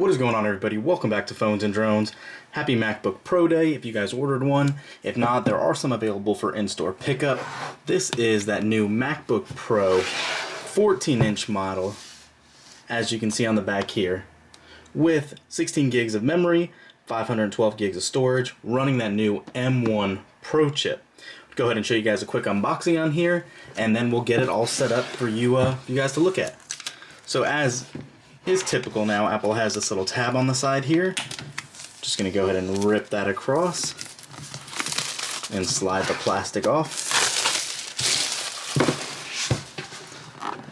What is going on, everybody? Welcome back to Phones and Drones. Happy MacBook Pro Day if you guys ordered one. If not, there are some available for in-store pickup. This is that new MacBook Pro 14-inch model, as you can see on the back here, with 16 gigs of memory, 512 gigs of storage, running that new M1 Pro chip. Go ahead and show you guys a quick unboxing on here, and then we'll get it all set up for you guys to look at. So as is typical now, Apple has this little tab on the side here. Just going to go ahead and rip that across and slide the plastic off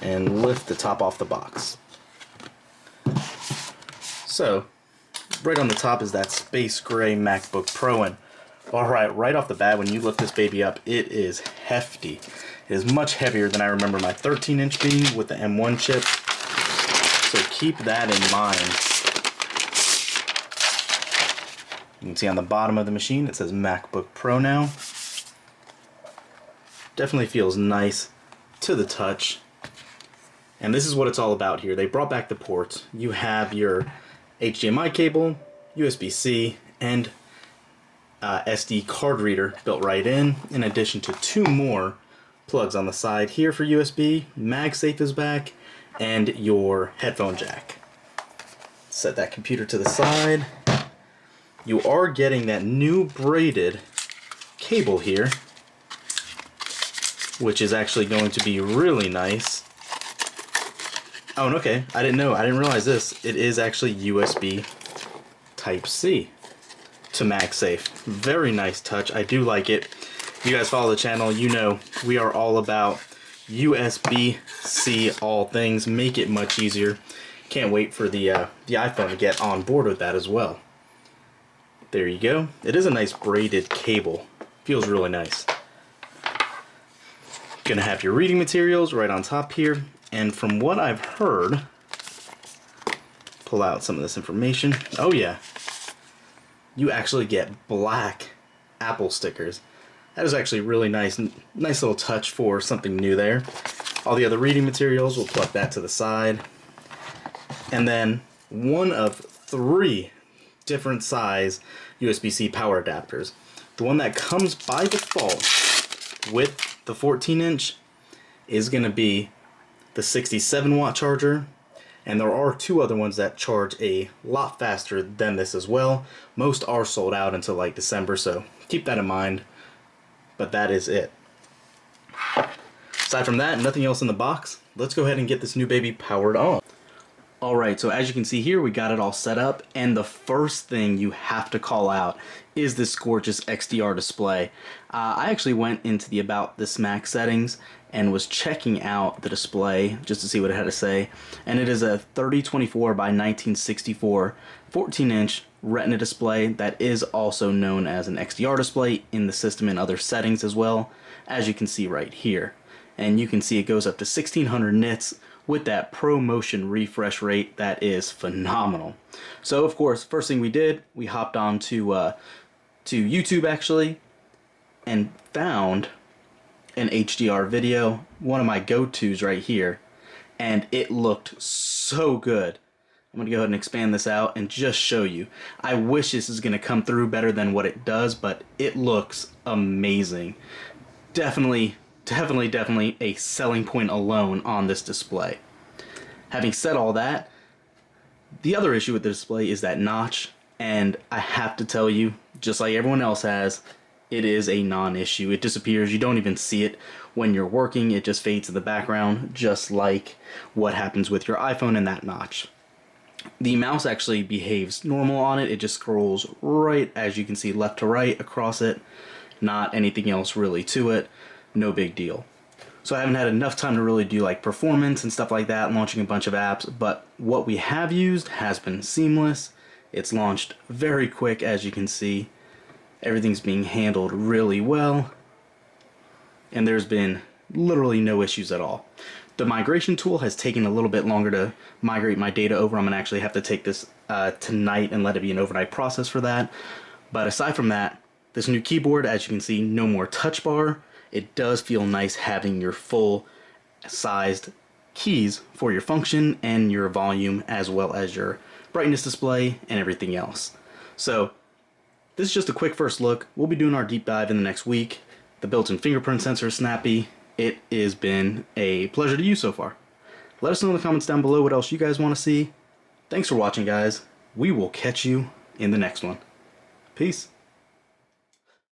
and lift the top off the box. So right on the top is that space gray MacBook Pro, and alright, right off the bat when you lift this baby up, it is hefty. It is much heavier than I remember my 13-inch being with the M1 chip. So keep that in mind. You can see on the bottom of the machine it says MacBook Pro now. Definitely feels nice to the touch. And this is what it's all about here. They brought back the ports. You have your HDMI cable, Usbc, and SD card reader built right in addition to two more plugs on the side here for USB. MagSafe is back, and your headphone jack. Set that computer to the side. You are getting that new braided cable here, which is actually going to be really nice. Oh, and okay, I didn't realize this. It is actually USB Type-C to MagSafe. Very nice touch. I do like it. If you guys follow the channel, you know we are all about USB-C all things. Make it much easier. Can't wait for the iPhone to get on board with that as well. There you go. It is a nice braided cable. Feels really nice. Gonna have your reading materials right on top here, and from what I've heard, pull out some of this information. Oh yeah, you actually get black Apple stickers. That is actually really nice little touch for something new there. All the other reading materials, we'll plug that to the side. And then one of three different size USB-C power adapters. The one that comes by default with the 14-inch is going to be the 67-watt charger. And there are two other ones that charge a lot faster than this as well. Most are sold out until like December, so keep that in mind. But that is it. Aside from that, nothing else in the box. Let's go ahead and get this new baby powered on. Alright, so as you can see here, we got it all set up, and the first thing you have to call out is this gorgeous XDR display. I actually went into the About This Mac settings and was checking out the display just to see what it had to say, and it is a 3024 by 1964 14-inch Retina display that is also known as an XDR display in the system and other settings as well, as you can see right here. And you can see it goes up to 1600 nits with that ProMotion refresh rate that is phenomenal. So of course, first thing we did, we hopped on to YouTube actually and found an HDR video, one of my go-tos right here, and it looked so good. I'm going to go ahead and expand this out and just show you. I wish this is going to come through better than what it does, but it looks amazing. Definitely a selling point alone on this display. Having said all that, the other issue with the display is that notch, and I have to tell you, just like everyone else has, it is a non-issue. It disappears. You don't even see it when you're working. It just fades to the background, just like what happens with your iPhone and that notch. The mouse actually behaves normal on it. It just scrolls right, as you can see, left to right across it. Not anything else really to it. No big deal. So I haven't had enough time to really do like performance and stuff like that, launching a bunch of apps, but what we have used has been seamless. It's launched very quick, as you can see. Everything's being handled really well, and there's been literally no issues at all. The migration tool has taken a little bit longer to migrate my data over. I'm going to actually have to take this tonight and let it be an overnight process for that. But aside from that, this new keyboard, as you can see, no more touch bar. It does feel nice having your full sized keys for your function and your volume, as well as your brightness display, and everything else. So this is just a quick first look. We'll be doing our deep dive in the next week. The built-in fingerprint sensor is snappy. It has been a pleasure to use so far. Let us know in the comments down below what else you guys want to see. Thanks for watching, guys. We will catch you in the next one. Peace.